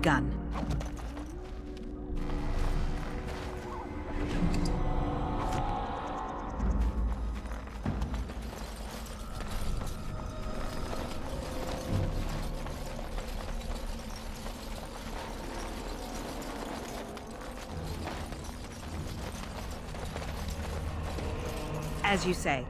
begun. As you say.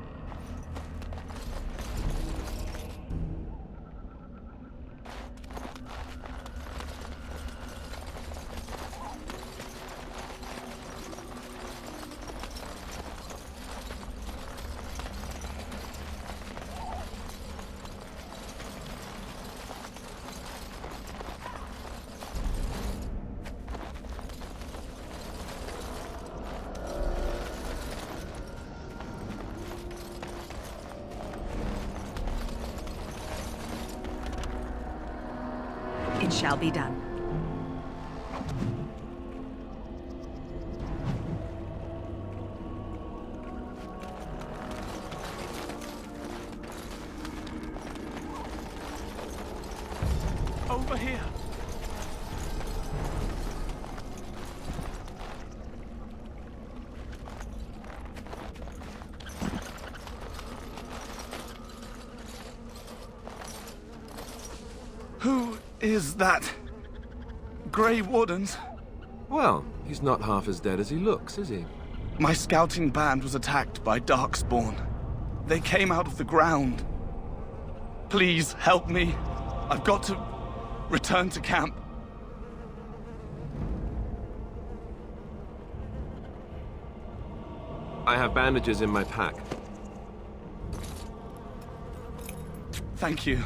It shall be done. Over here. Who is that? Grey Wardens? Well, he's not half as dead as he looks, is he? My scouting band was attacked by Darkspawn. They came out of the ground. Please, help me. I've got to return to camp. I have bandages in my pack. Thank you.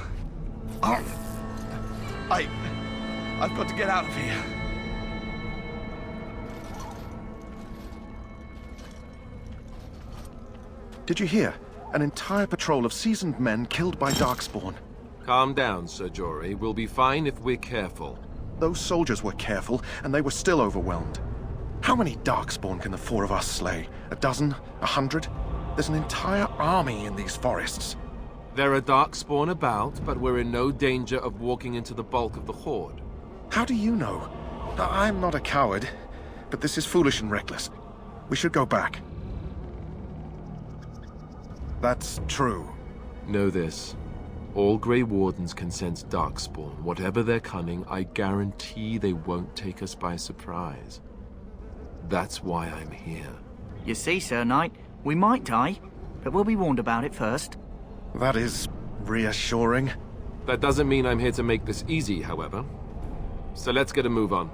Oh, I've got to get out of here. Did you hear? An entire patrol of seasoned men killed by Darkspawn. Calm down, Sir Jory. We'll be fine if we're careful. Those soldiers were careful, and they were still overwhelmed. How many Darkspawn can the four of us slay? A dozen? 100? There's an entire army in these forests. There are Darkspawn about, but we're in no danger of walking into the bulk of the Horde. How do you know? I'm not a coward, but this is foolish and reckless. We should go back. That's true. Know this. All Grey Wardens can sense Darkspawn. Whatever their cunning, I guarantee they won't take us by surprise. That's why I'm here. You see, Sir Knight, we might die, but we'll be warned about it first. That is reassuring. That doesn't mean I'm here to make this easy, however. So let's get a move on.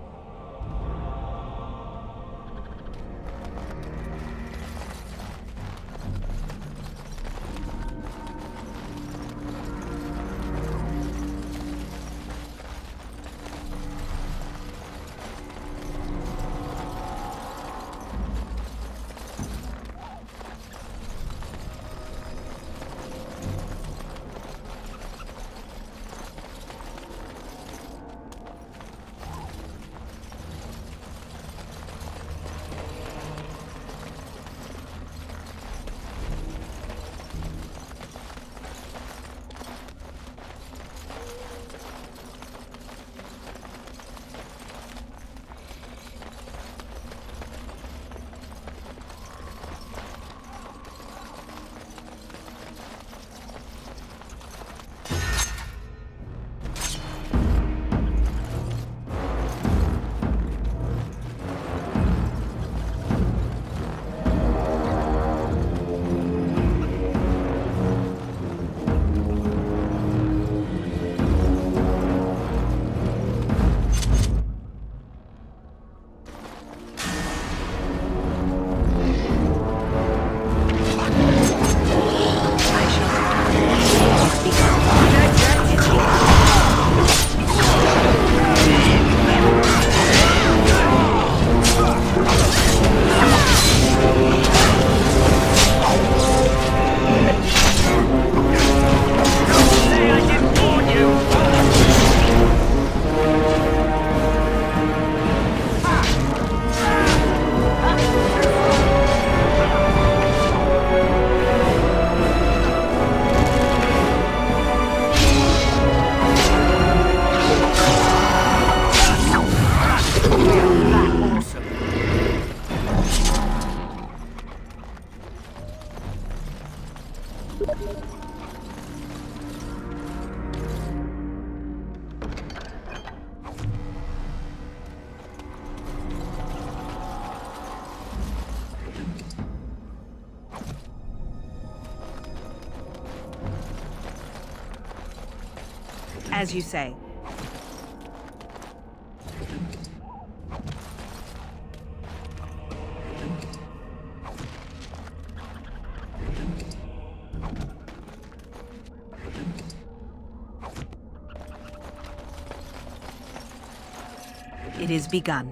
As you say. It is begun.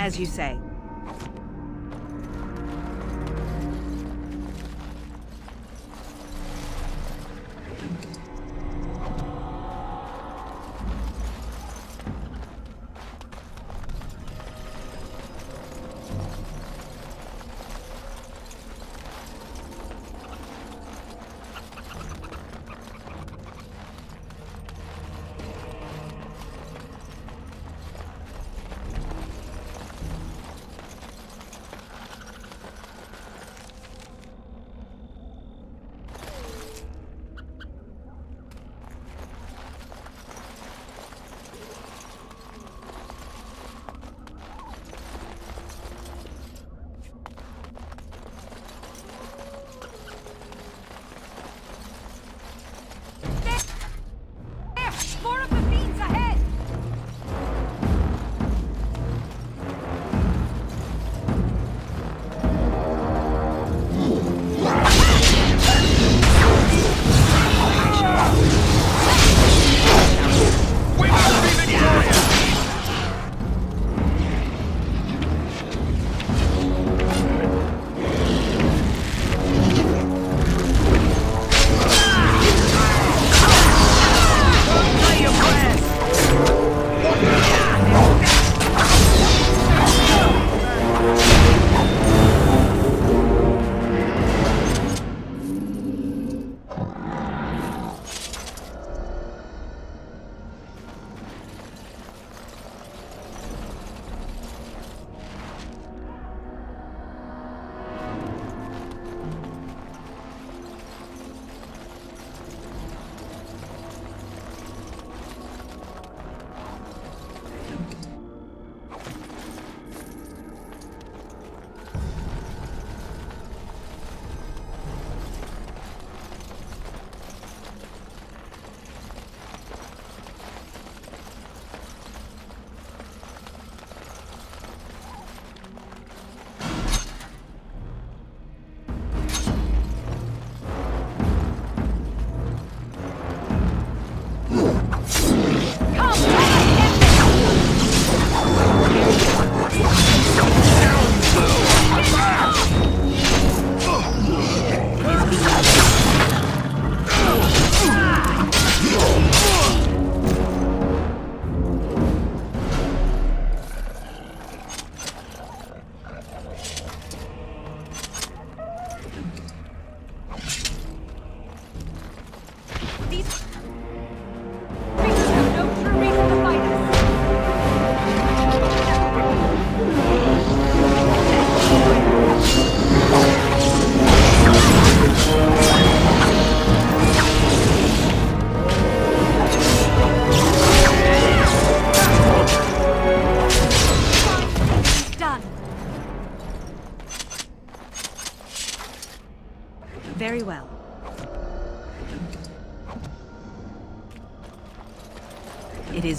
As you say.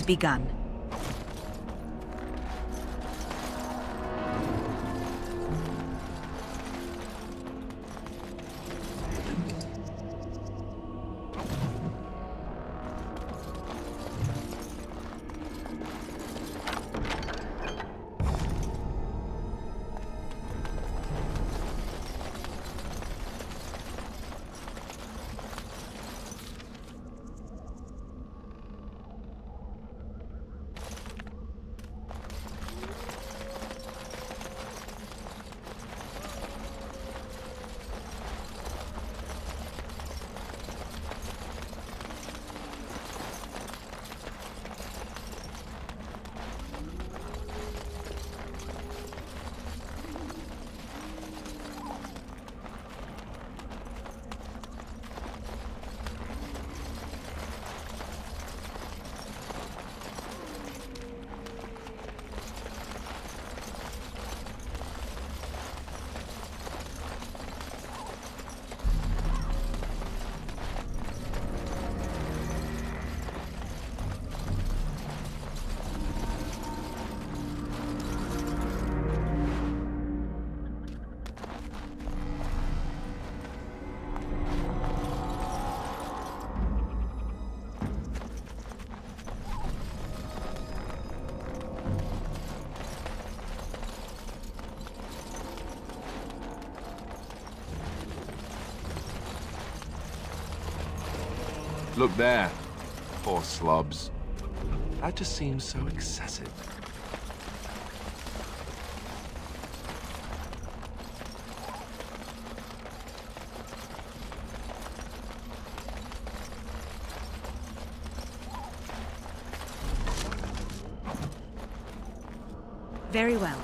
is begun. Look there. Poor slobs. That just seems so excessive. Very well.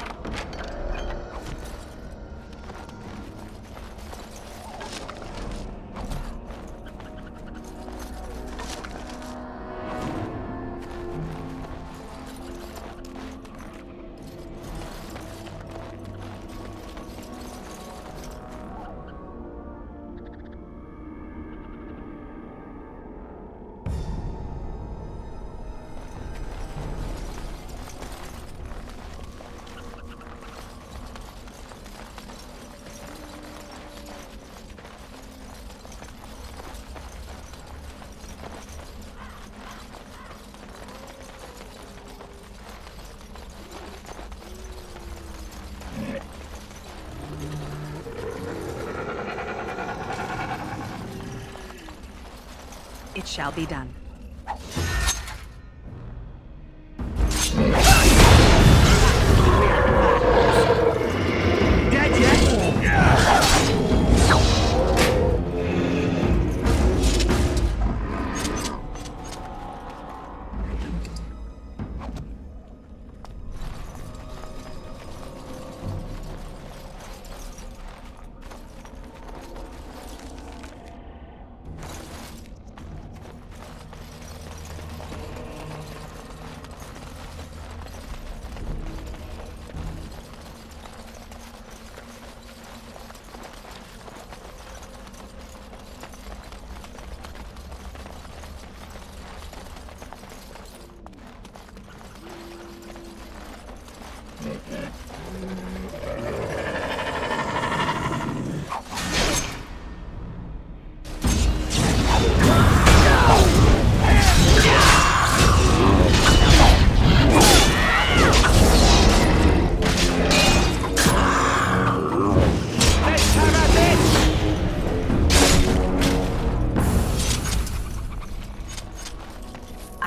It shall be done.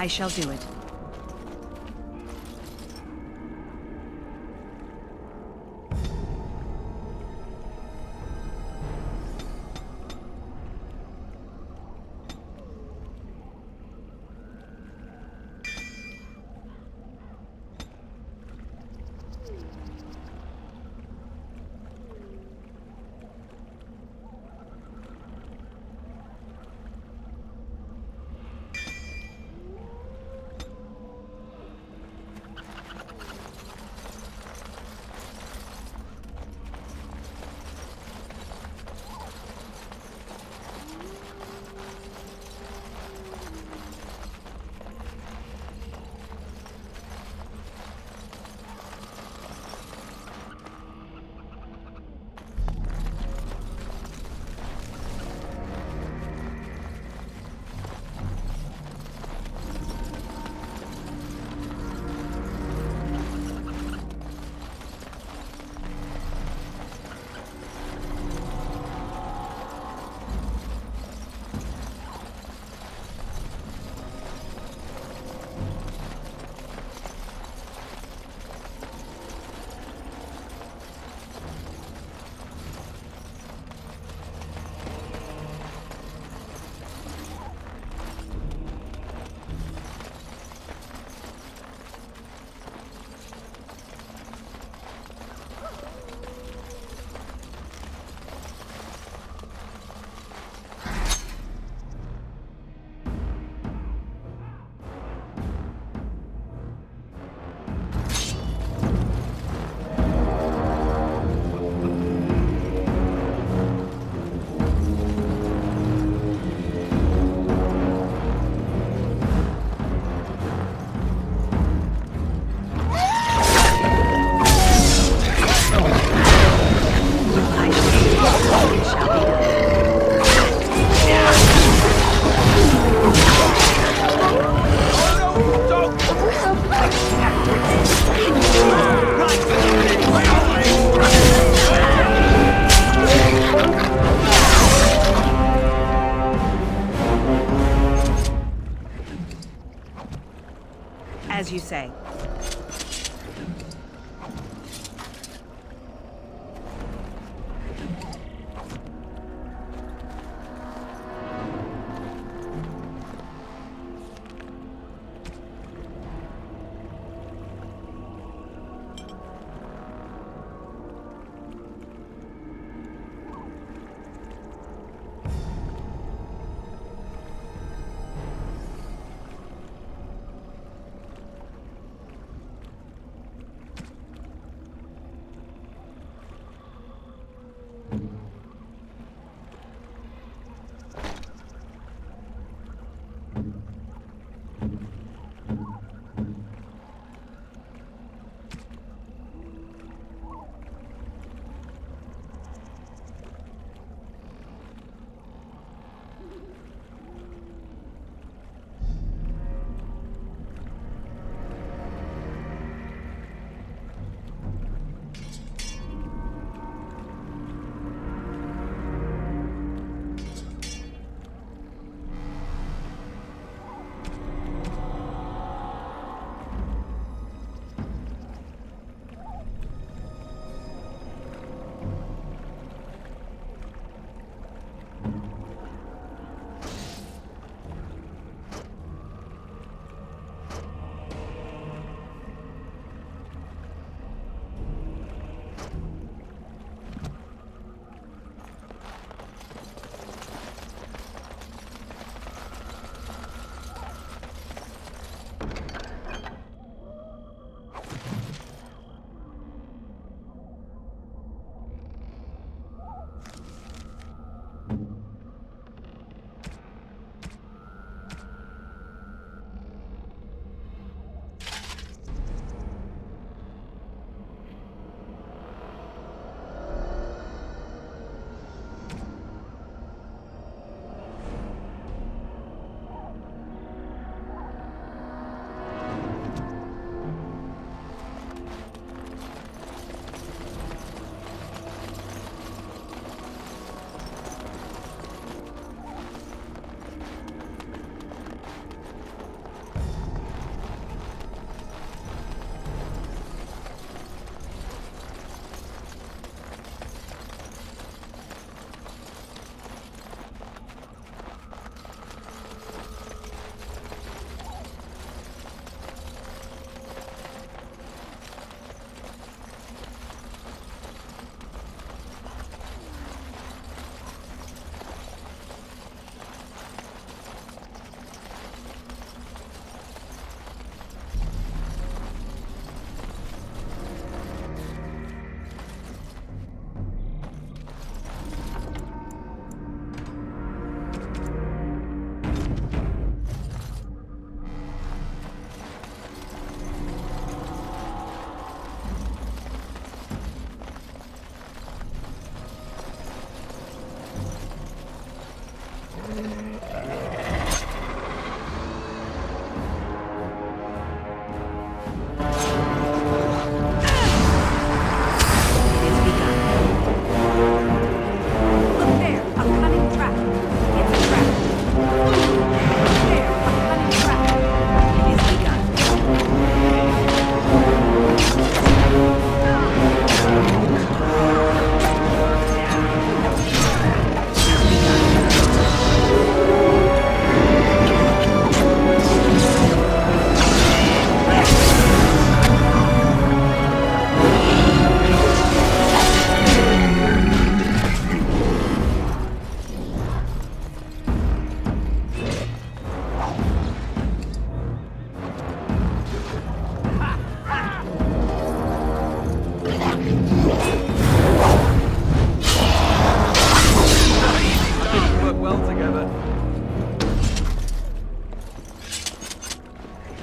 I shall do it. As you say.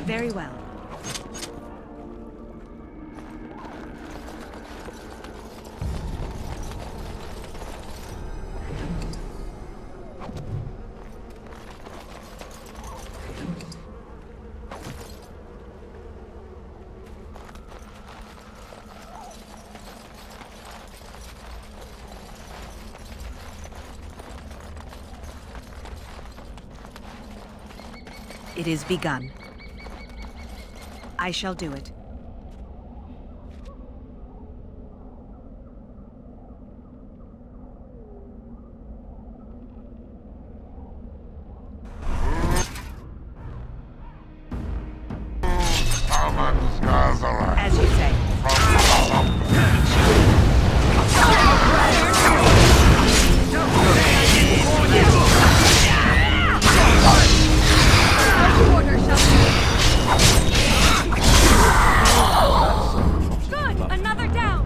Very well. It is begun. I shall do it. As you say. Good! Another down!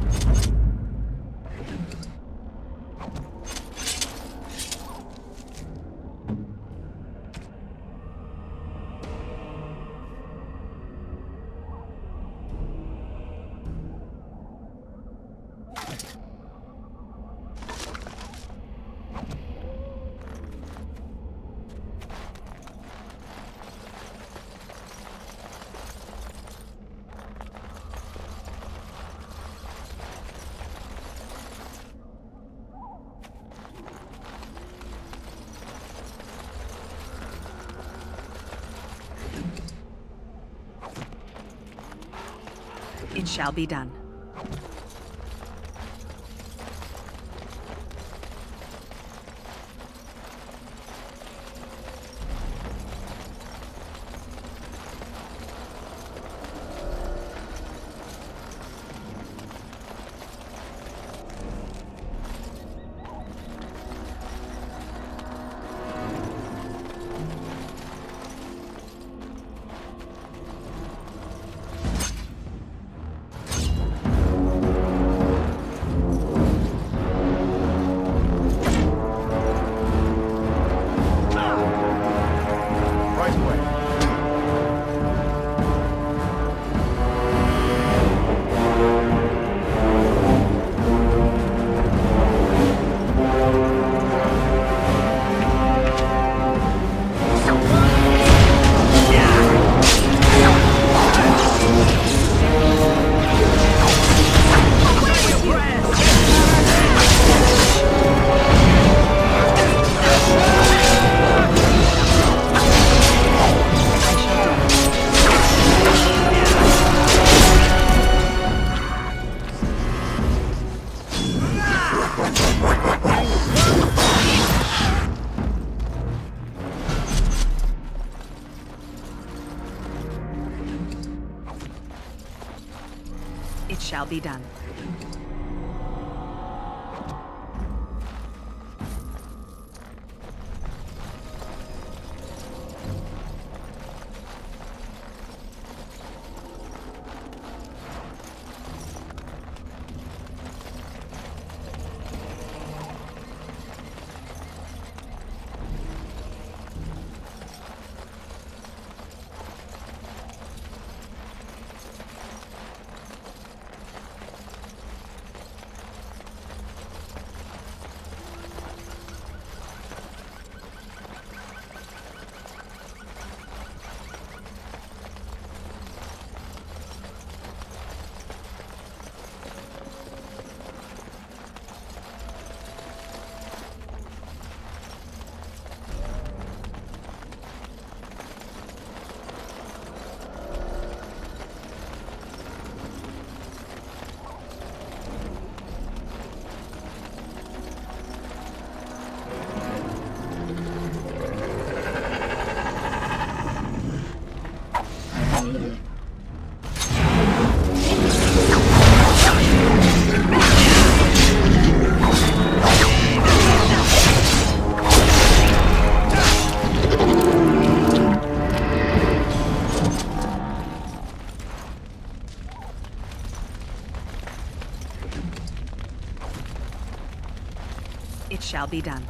It shall be done. Right away. It shall be done. It shall be done.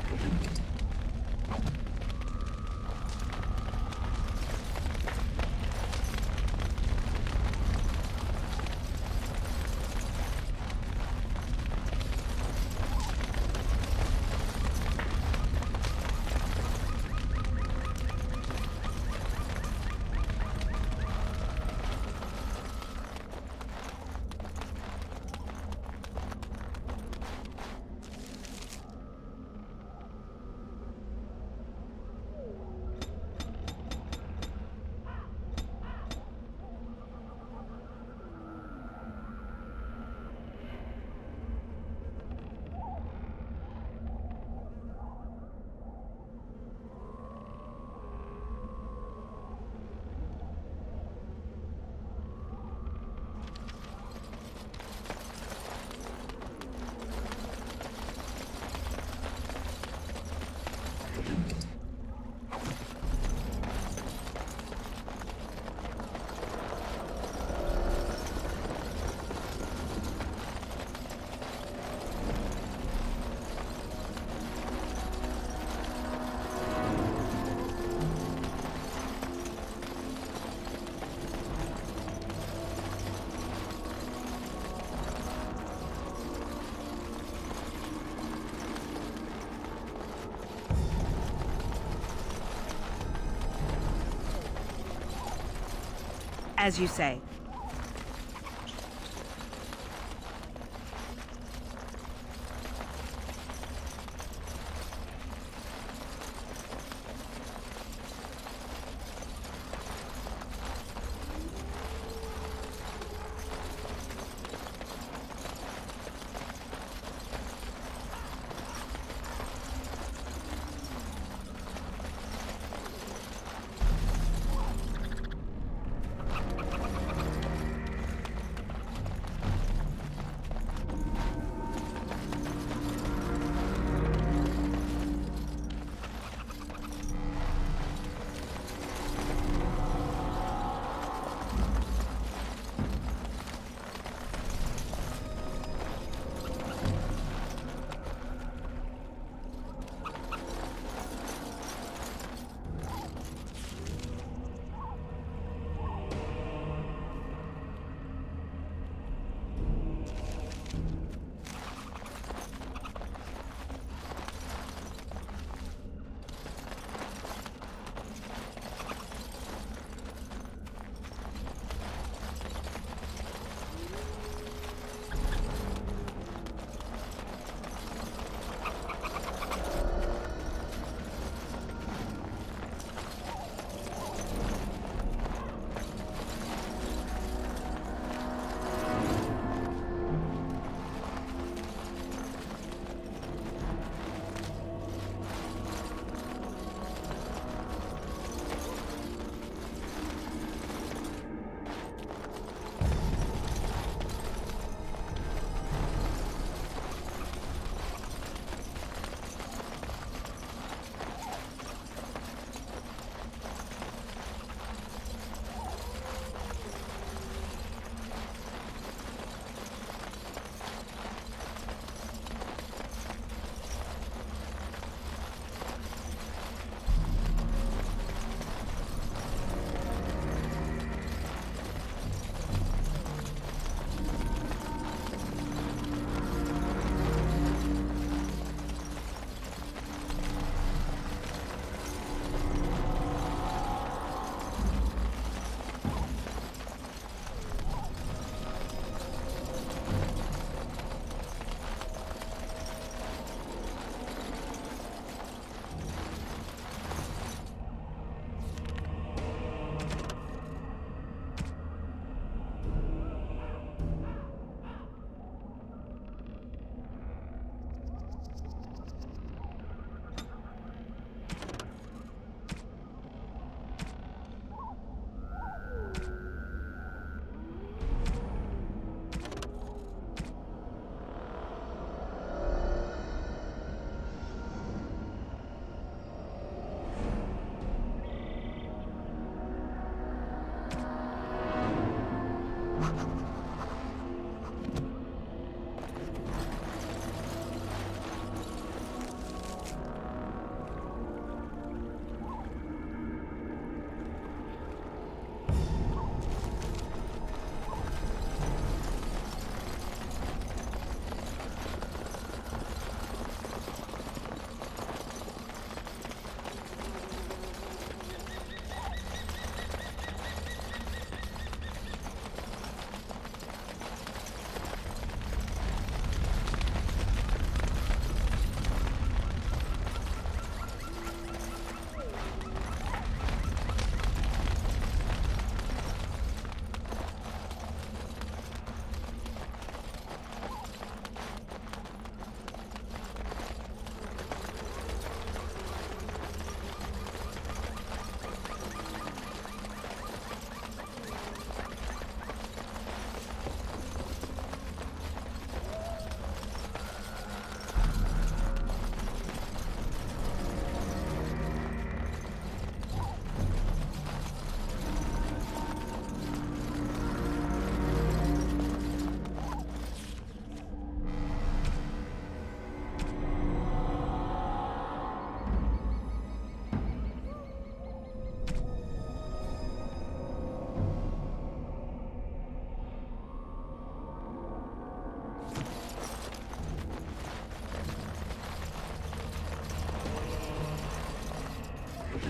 As you say.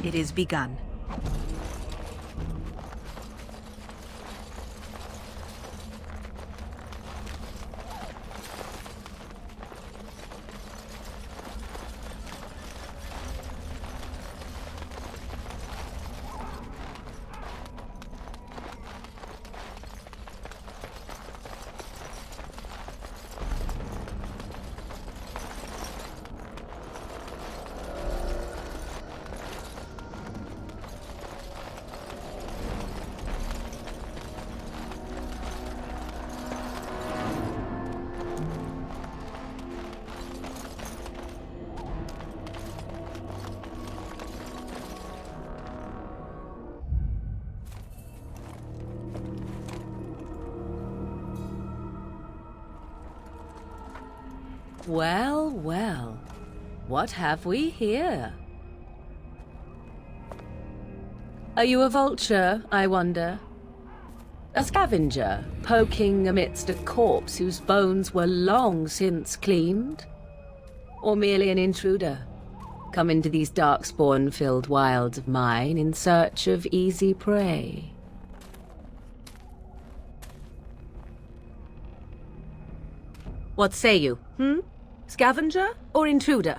It is begun. Well, well. What have we here? Are you a vulture, I wonder? A scavenger, poking amidst a corpse whose bones were long since cleaned? Or merely an intruder, come into these darkspawn-filled wilds of mine in search of easy prey? What say you, Scavenger or intruder?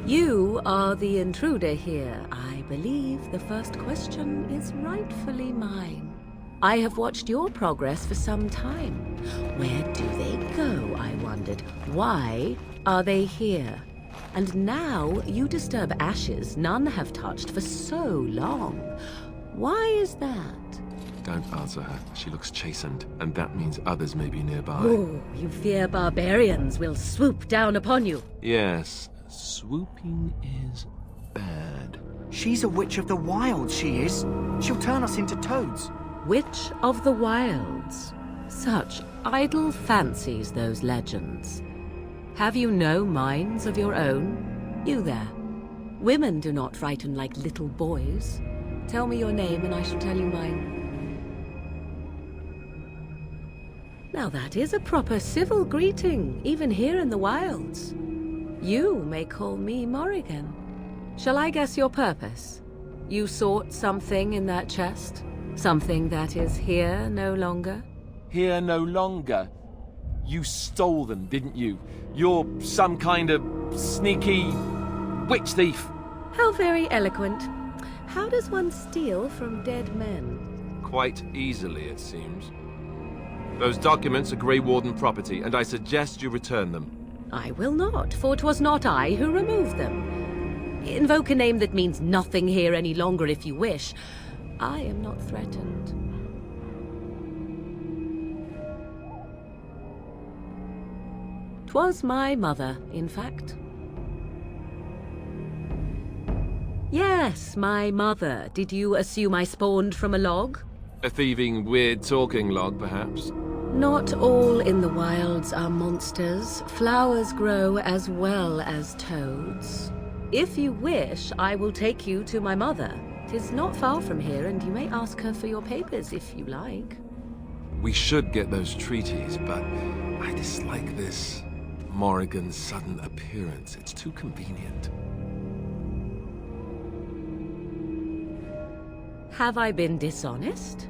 You are the intruder here. I believe the first question is rightfully mine. I have watched your progress for some time. Where do they go, I wondered. Why are they here? And now you disturb ashes none have touched for so long. Why is that? Don't answer her. She looks chastened, and that means others may be nearby. Oh, you fear barbarians will swoop down upon you. Yes, swooping is bad. She's a witch of the wilds, she is. She'll turn us into toads. Witch of the Wilds. Such idle fancies, those legends. Have you no minds of your own? You there. Women do not frighten like little boys. Tell me your name and I shall tell you mine. Now that is a proper civil greeting, even here in the wilds. You may call me Morrigan. Shall I guess your purpose? You sought something in that chest? Something that is here no longer? Here no longer. You stole them, didn't you? You're some kind of sneaky witch thief. How very eloquent. How does one steal from dead men? Quite easily, it seems. Those documents are Grey Warden property, and I suggest you return them. I will not, for 'twas not I who removed them. Invoke a name that means nothing here any longer if you wish. I am not threatened. 'Twas my mother, in fact. Yes, my mother. Did you assume I spawned from a log? A thieving, weird-talking log, perhaps? Not all in the wilds are monsters. Flowers grow as well as toads. If you wish, I will take you to my mother. 'Tis not far from here, and you may ask her for your papers if you like. We should get those treaties, but I dislike this Morrigan's sudden appearance. It's too convenient. Have I been dishonest?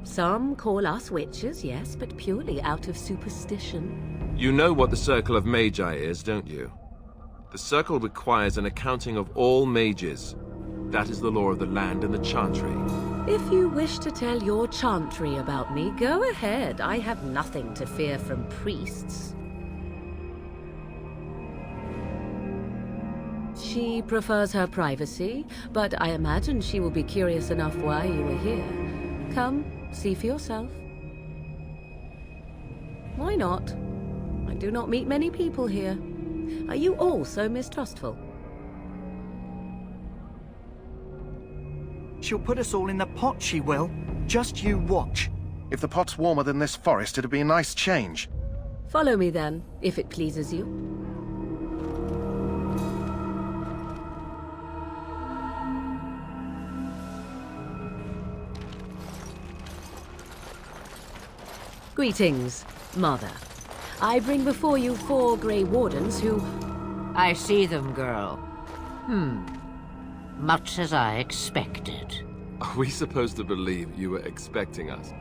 Some call us witches, yes, but purely out of superstition. You know what the Circle of Magi is, don't you? The Circle requires an accounting of all mages. That is the law of the land and the Chantry. If you wish to tell your chantry about me, go ahead. I have nothing to fear from priests. She prefers her privacy, but I imagine she will be curious enough why you are here. Come, see for yourself. Why not? I do not meet many people here. Are you all so mistrustful? She'll put us all in the pot, she will. Just you watch. If the pot's warmer than this forest, it'd be a nice change. Follow me then, if it pleases you. Greetings, Mother. I bring before you 4 Grey Wardens who... I see them, girl. Much as I expected. Are we supposed to believe you were expecting us?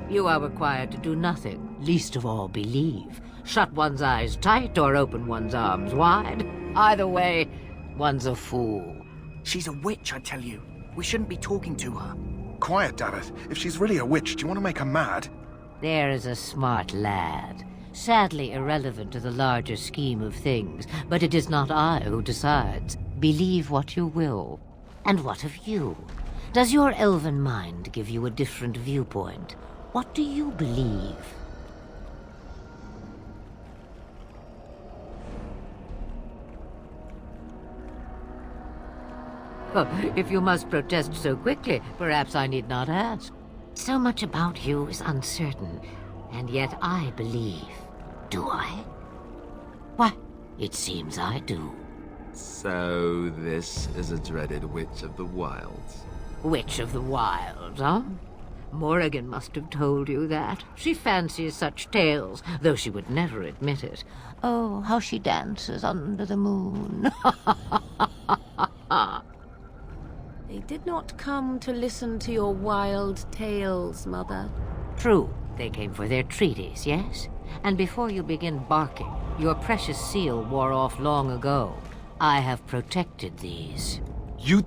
You are required to do nothing, least of all believe. Shut one's eyes tight or open one's arms wide. Either way, one's a fool. She's a witch, I tell you. We shouldn't be talking to her. Quiet, Dabbit. If she's really a witch, do you want to make her mad? There is a smart lad. Sadly irrelevant to the larger scheme of things, but it is not I who decides. Believe what you will. And what of you? Does your elven mind give you a different viewpoint? What do you believe? Oh, if you must protest so quickly, perhaps I need not ask. So much about you is uncertain, and yet I believe. Do I? Why, it seems I do. So this is a dreaded Witch of the Wilds. Witch of the Wilds, huh? Morrigan must have told you that. She fancies such tales, though she would never admit it. Oh, how she dances under the moon. They did not come to listen to your wild tales, Mother. True, they came for their treaties, yes? And before you begin barking, your precious seal wore off long ago. I have protected these. You...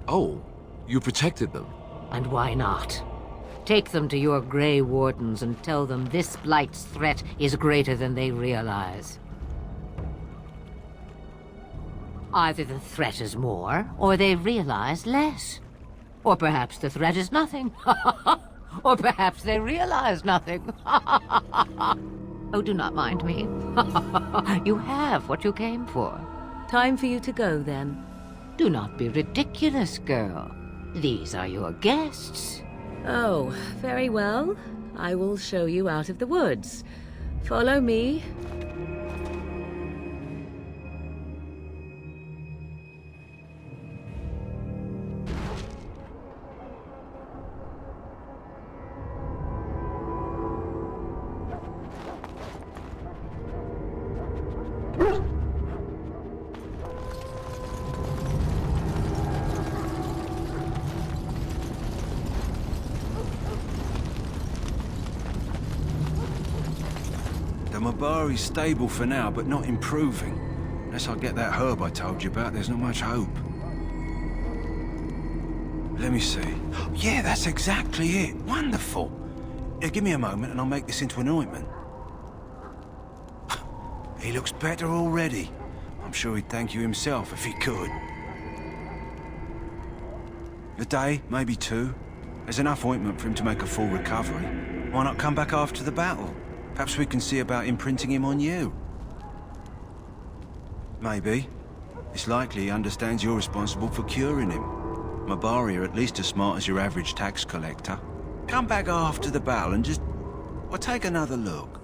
Oh, you protected them. And why not? Take them to your Grey Wardens and tell them this Blight's threat is greater than they realize. Either the threat is more, or they realize less. Or perhaps the threat is nothing. Or perhaps they realize nothing. Oh, do not mind me. You have what you came for. Time for you to go, then. Do not be ridiculous, girl. These are your guests. Oh, very well. I will show you out of the woods. Follow me. The Mabari's stable for now, but not improving. Unless I get that herb I told you about, there's not much hope. Let me see. Yeah, that's exactly it. Wonderful. Yeah, give me a moment and I'll make this into an ointment. He looks better already. I'm sure he'd thank you himself if he could. A day, maybe two. There's enough ointment for him to make a full recovery. Why not come back after the battle? Perhaps we can see about imprinting him on you. Maybe. It's likely he understands you're responsible for curing him. Mabari are at least as smart as your average tax collector. Come back after the battle and just... well, take another look.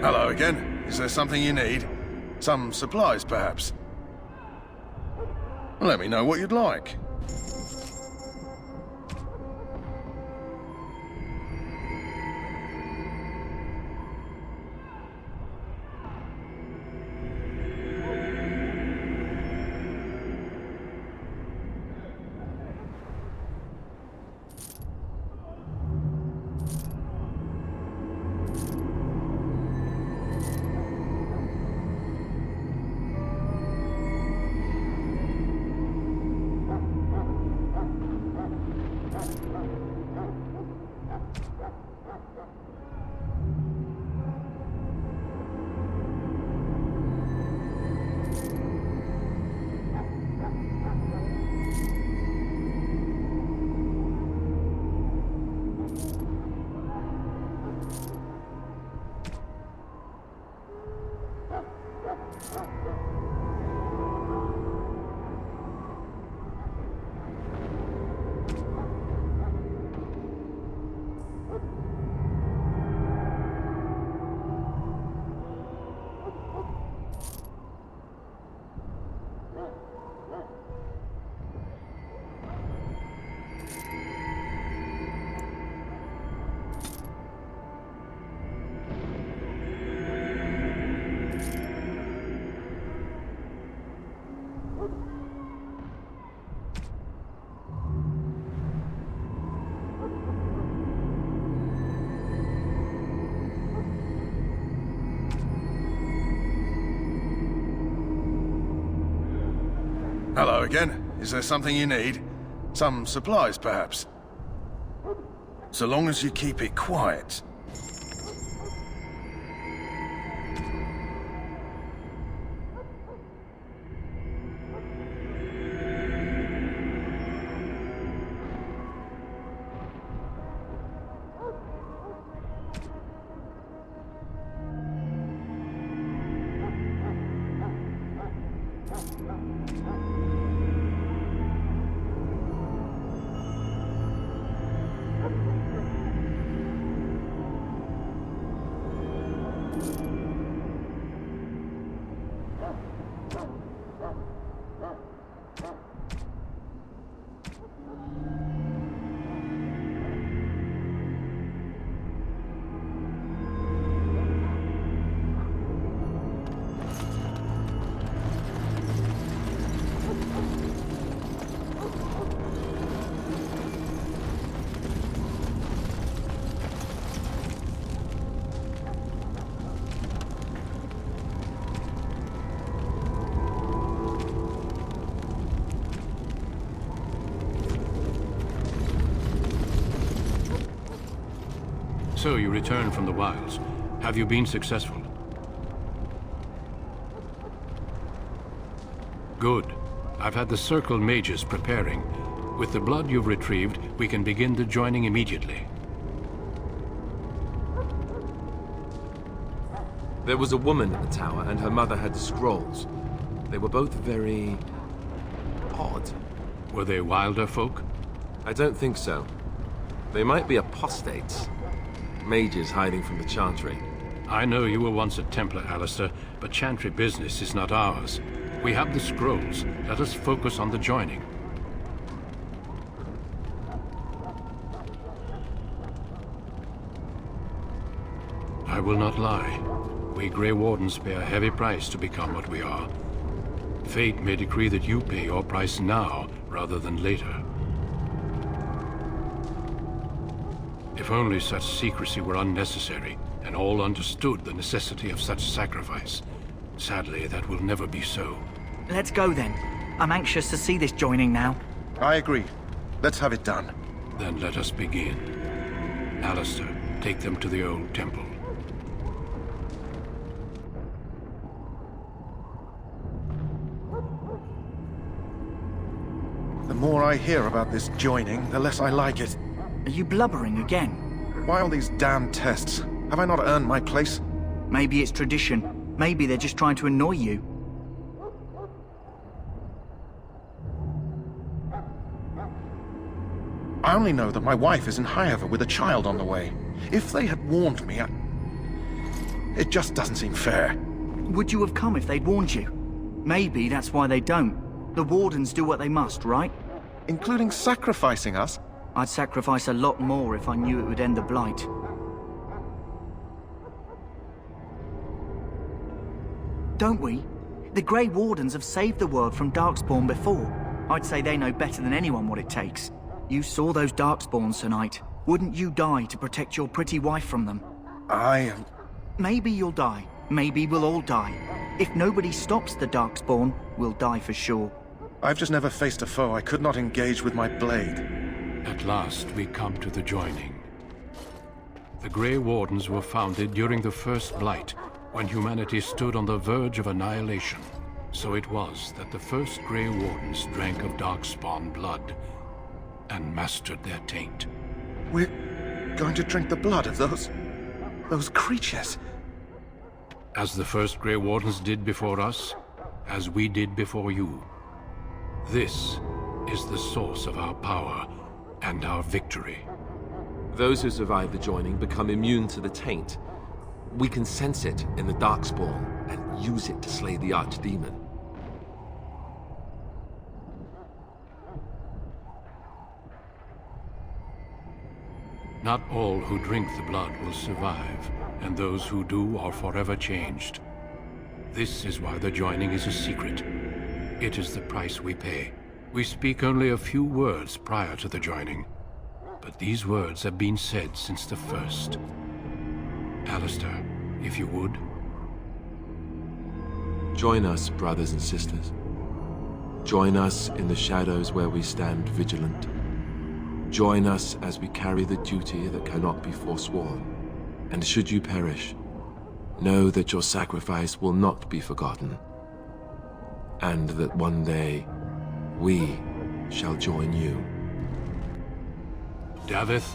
Hello again. Is there something you need? Some supplies, perhaps? Let me know what you'd like. Hello again. Is there something you need? Some supplies, perhaps? So long as you keep it quiet. So you returned from the wilds. Have you been successful? Good. I've had the Circle mages preparing. With the blood you've retrieved, we can begin the joining immediately. There was a woman at the tower, and her mother had scrolls. They were both very... odd. Were they wilder folk? I don't think so. They might be apostates. Mages hiding from the Chantry. I know you were once a Templar, Alistair, but Chantry business is not ours. We have the scrolls. Let us focus on the joining. I will not lie. We Grey Wardens pay a heavy price to become what we are. Fate may decree that you pay your price now, rather than later. If only such secrecy were unnecessary, and all understood the necessity of such sacrifice. Sadly, that will never be so. Let's go then. I'm anxious to see this joining now. I agree. Let's have it done. Then let us begin. Alistair, take them to the old temple. The more I hear about this joining, the less I like it. Are you blubbering again? Why all these damn tests? Have I not earned my place? Maybe it's tradition. Maybe they're just trying to annoy you. I only know that my wife is in Highover with a child on the way. If they had warned me, it just doesn't seem fair. Would you have come if they'd warned you? Maybe that's why they don't. The Wardens do what they must, right? Including sacrificing us? I'd sacrifice a lot more if I knew it would end the Blight. Don't we? The Grey Wardens have saved the world from Darkspawn before. I'd say they know better than anyone what it takes. You saw those Darkspawns tonight. Wouldn't you die to protect your pretty wife from them? Maybe you'll die. Maybe we'll all die. If nobody stops the Darkspawn, we'll die for sure. I've just never faced a foe I could not engage with my blade. At last, we come to the joining. The Grey Wardens were founded during the First Blight, when humanity stood on the verge of annihilation. So it was that the first Grey Wardens drank of Darkspawn blood and mastered their taint. We're going to drink the blood of those creatures. As the first Grey Wardens did before us, as we did before you. This is the source of our power and our victory. Those who survive the joining become immune to the taint. We can sense it in the Darkspawn and use it to slay the Archdemon. Not all who drink the blood will survive, and those who do are forever changed. This is why the joining is a secret. It is the price we pay. We speak only a few words prior to the joining, but these words have been said since the first. Alistair, if you would. Join us, brothers and sisters. Join us in the shadows where we stand vigilant. Join us as we carry the duty that cannot be forsworn. And should you perish, know that your sacrifice will not be forgotten, and that one day we shall join you. Davith,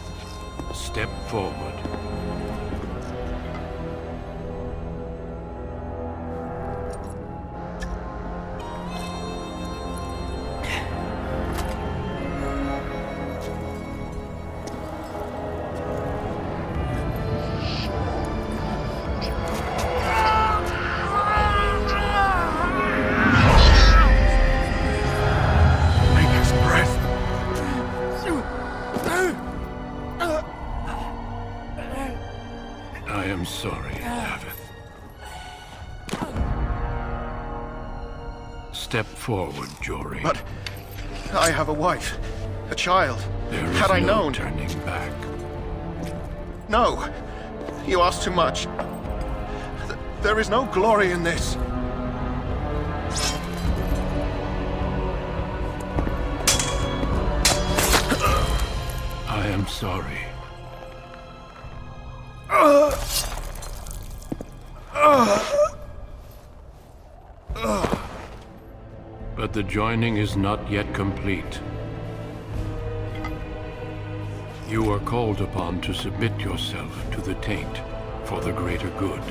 step forward. I am sorry, Davith. Step forward, Jory. But I have a wife, a child. There is Had I no known... turning back. No! You ask too much. There is no glory in this. I am sorry. But the joining is not yet complete. You are called upon to submit yourself to the taint for the greater good.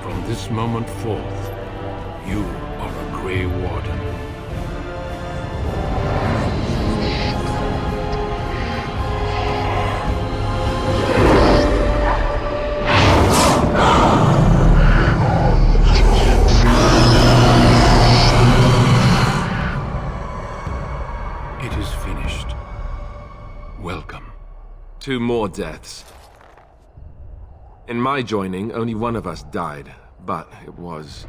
From this moment forth, you are a Grey Warden. It is finished. Welcome. 2 more deaths. In my joining, only one of us died, but it was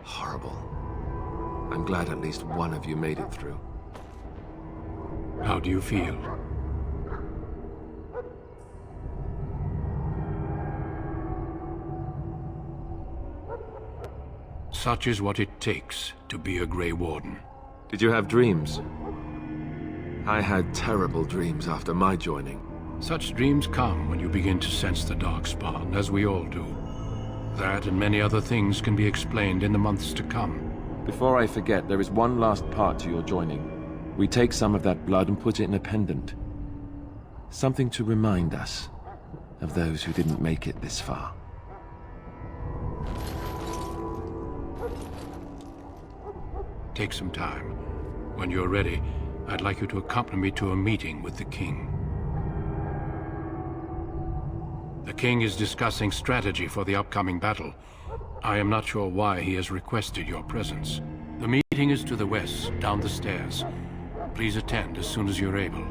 horrible. I'm glad at least one of you made it through. How do you feel? Such is what it takes to be a Grey Warden. Did you have dreams? I had terrible dreams after my joining. Such dreams come when you begin to sense the Darkspawn, as we all do. That and many other things can be explained in the months to come. Before I forget, there is one last part to your joining. We take some of that blood and put it in a pendant. Something to remind us of those who didn't make it this far. Take some time. When you're ready, I'd like you to accompany me to a meeting with the King. The King is discussing strategy for the upcoming battle. I am not sure why he has requested your presence. The meeting is to the west, down the stairs. Please attend as soon as you're able.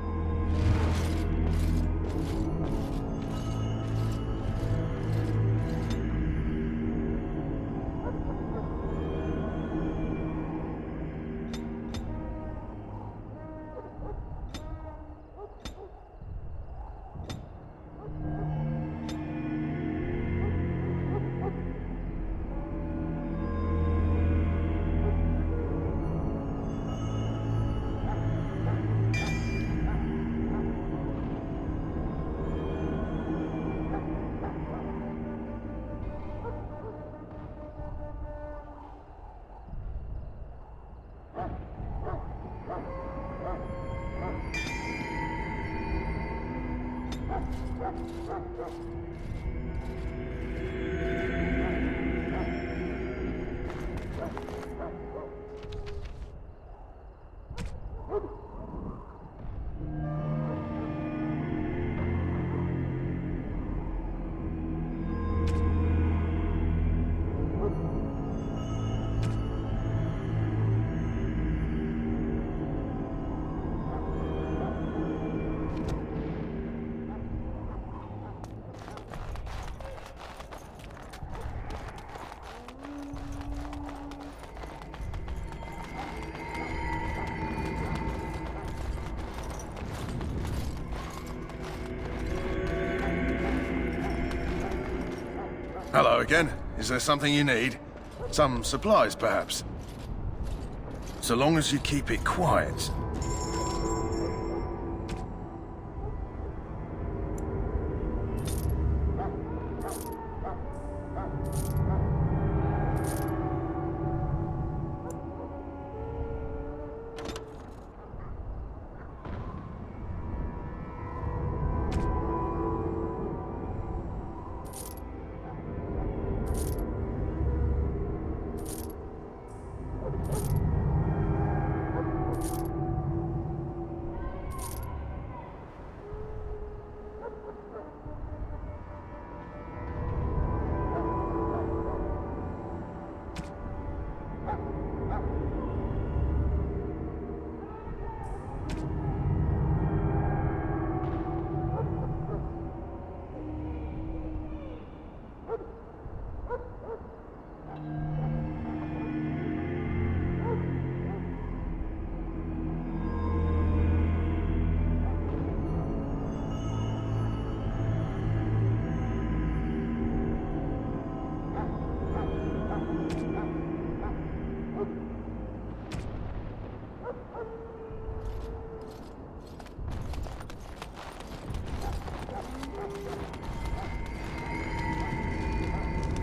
Hello again. Is there something you need? Some supplies, perhaps. So long as you keep it quiet.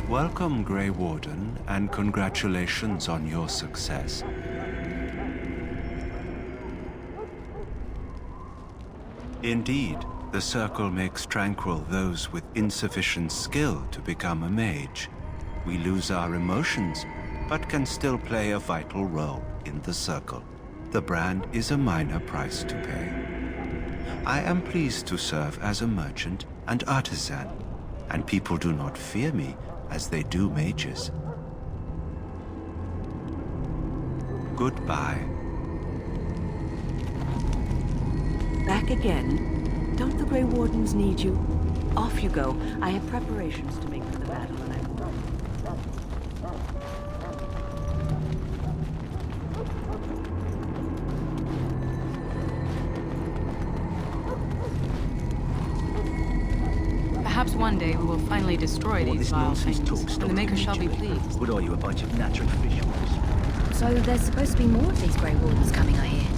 Welcome, Grey Warden, and congratulations on your success. Indeed, the Circle makes tranquil those with insufficient skill to become a mage. We lose our emotions, but can still play a vital role in the Circle. The brand is a minor price to pay. I am pleased to serve as a merchant and artisan, and people do not fear me as they do mages. Goodbye. Back again? Don't the Grey Wardens need you? Off you go. I have preparations to make for the battle, and I... Perhaps one day we will finally destroy these vile things, and the Maker shall be pleased. What are you, a bunch of natural officials? So there's supposed to be more of these Grey Wardens coming, I hear.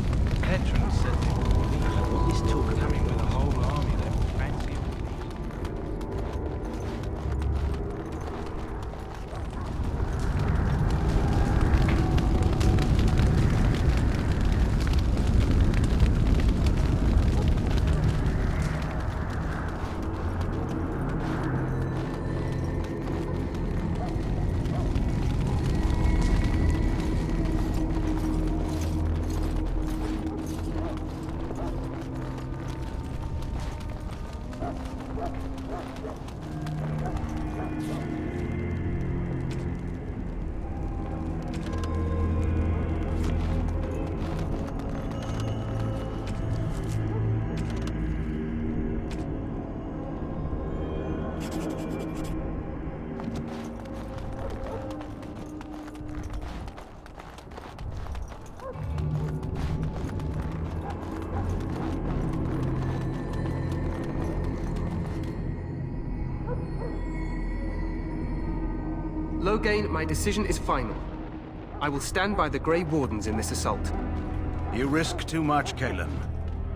Veterans said they would leave. What is talk of Coming with a whole army that would fancy all Loghain, my decision is final. I will stand by the Grey Wardens in this assault. You risk too much, Kalen.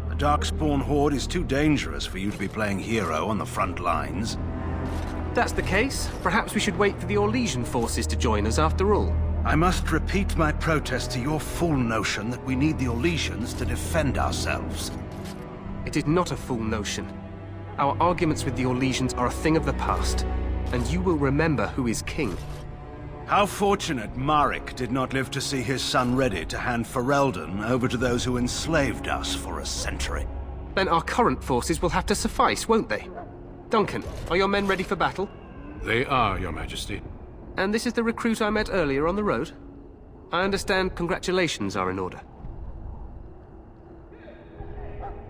The Darkspawn Horde is too dangerous for you to be playing hero on the front lines. If that's the case, perhaps we should wait for the Orlesian forces to join us after all. I must repeat my protest to your fool notion that we need the Orlesians to defend ourselves. It is not a fool notion. Our arguments with the Orlesians are a thing of the past, and you will remember who is king. How fortunate Marek did not live to see his son ready to hand Ferelden over to those who enslaved us for a century. Then our current forces will have to suffice, won't they? Duncan, are your men ready for battle? They are, Your Majesty. And this is the recruit I met earlier on the road? I understand congratulations are in order.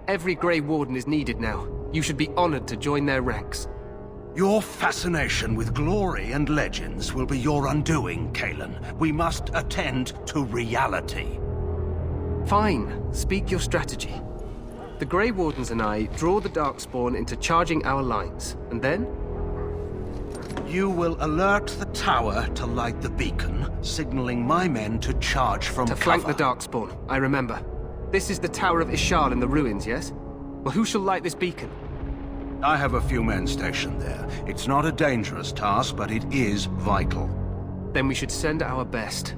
Every Grey Warden is needed now. You should be honored to join their ranks. Your fascination with glory and legends will be your undoing, Kalen. We must attend to reality. Fine. Speak your strategy. The Grey Wardens and I draw the Darkspawn into charging our lines, and then... You will alert the tower to light the beacon, signaling my men to charge from To cover. flank the Darkspawn, I remember. This is the Tower of Ishal in the ruins, yes? Well, who shall light this beacon? I have a few men stationed there. It's not a dangerous task, but it is vital. Then we should send our best.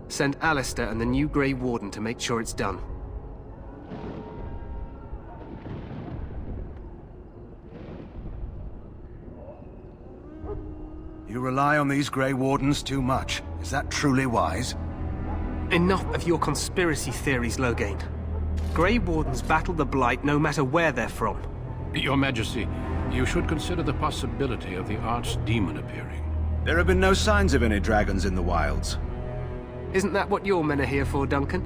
Send Alistair and the new Grey Warden to make sure it's done. You rely on these Grey Wardens too much. Is that truly wise? Enough of your conspiracy theories, Loghain. Grey Wardens battle the Blight no matter where they're from. Your Majesty, you should consider the possibility of the Archdemon appearing. There have been no signs of any dragons in the wilds. Isn't that what your men are here for, Duncan?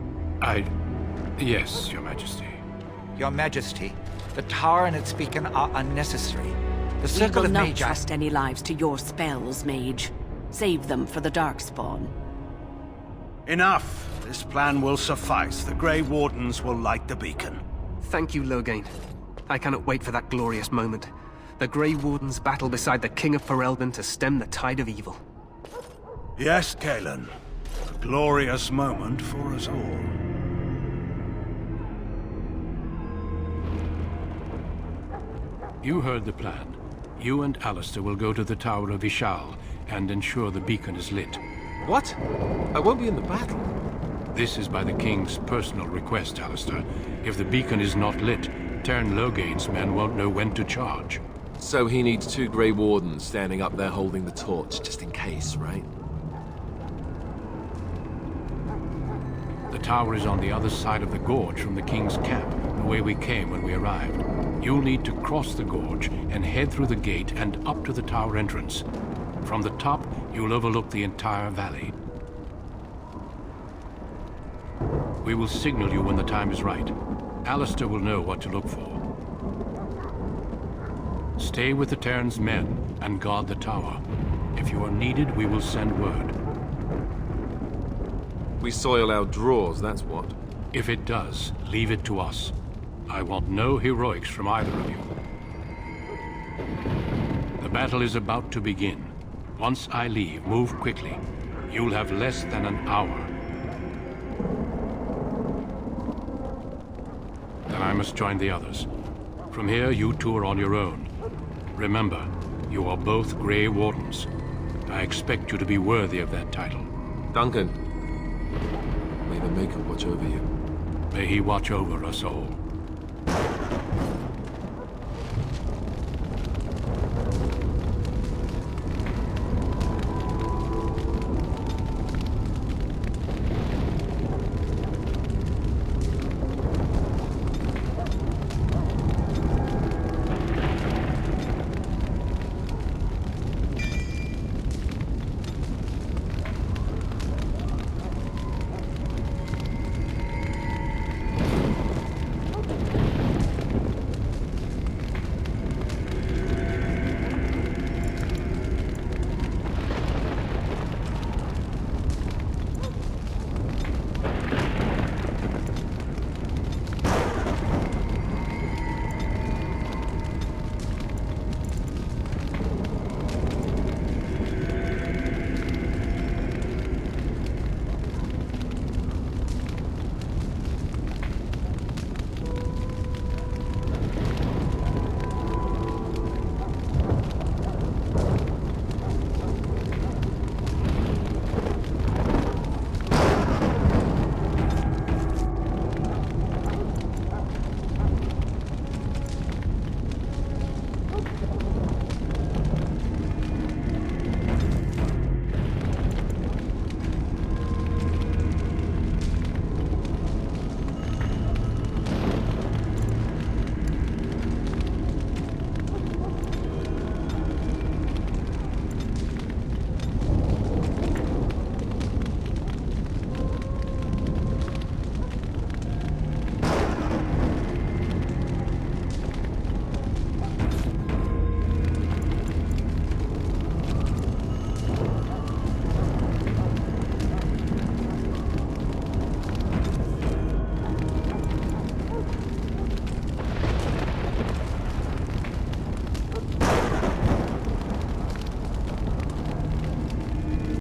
Yes, Your Majesty. Your Majesty, the tower and its beacon are unnecessary. The circle we of will not Magi... trust any lives to your spells, Mage. Save them for the Darkspawn. Enough! This plan will suffice. The Grey Wardens will light the beacon. Thank you, Loghain. I cannot wait for that glorious moment. The Grey Wardens battle beside the King of Ferelden to stem the tide of evil. Yes, Galen. A glorious moment for us all. You heard the plan. You and Alistair will go to the Tower of Ishal and ensure the beacon is lit. What? I won't be in the battle. This is by the King's personal request, Alistair. If the beacon is not lit, Tern Loghain's men won't know when to charge. So he needs 2 Grey Wardens standing up there holding the torch, just in case, right? The tower is on the other side of the gorge from the King's camp, the way we came when we arrived. You'll need to cross the gorge and head through the gate and up to the tower entrance. From the top, you'll overlook the entire valley. We will signal you when the time is right. Alistair will know what to look for. Stay with the Terran's men and guard the tower. If you are needed, we will send word. We soil our drawers, that's what. If it does, leave it to us. I want no heroics from either of you. The battle is about to begin. Once I leave, move quickly. You'll have less than an hour. Then I must join the others. From here, you two are on your own. Remember, you are both Grey Wardens. I expect you to be worthy of that title. Duncan, may the Maker watch over you. May he watch over us all.